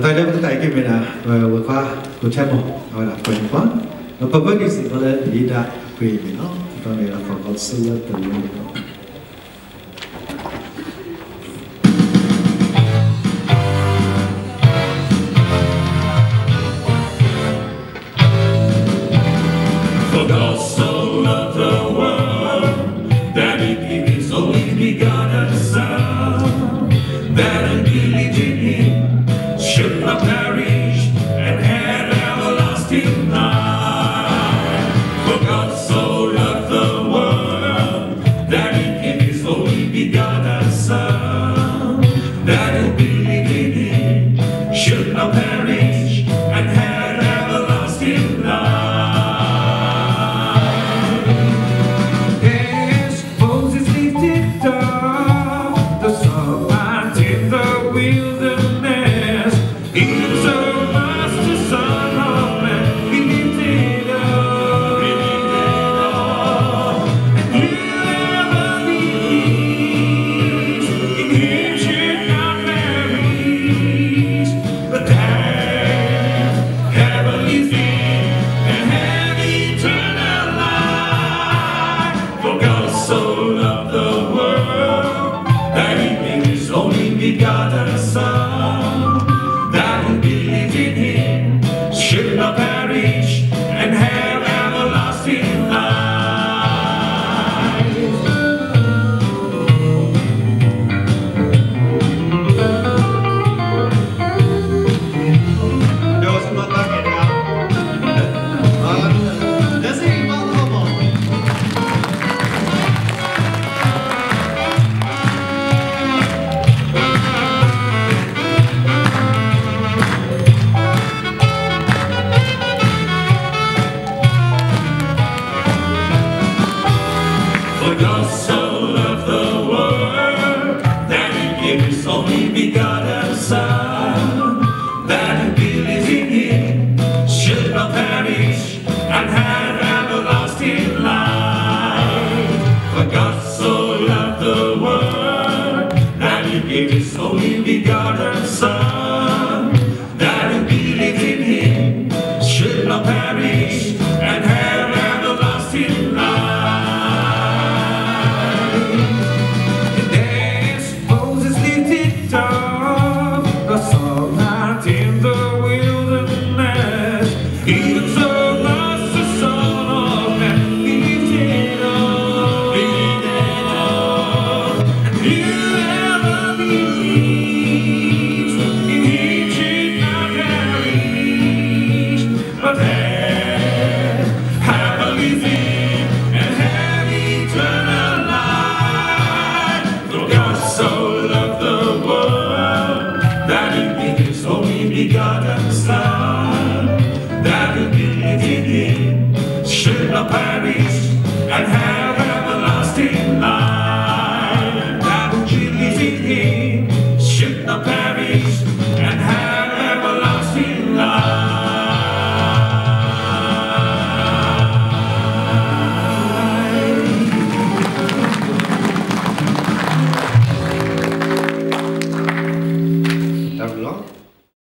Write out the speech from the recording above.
大家不带给没呢？我夸国产么？好了，国产光。那不过就是可能你的贵没喏，当然了，放好吃了都有。For God so loved the world that He gave His only begotten Son, that who believed in Him should not perish and have everlasting life. For God so loved the world that He gave His only begotten Son, that who believed in Him should not perish and have everlasting life. Begotten Son, that who believed in Him should not perish and have everlasting life. For God so loved the world that He gave His only begotten Son, that who believes in Him should not perish and have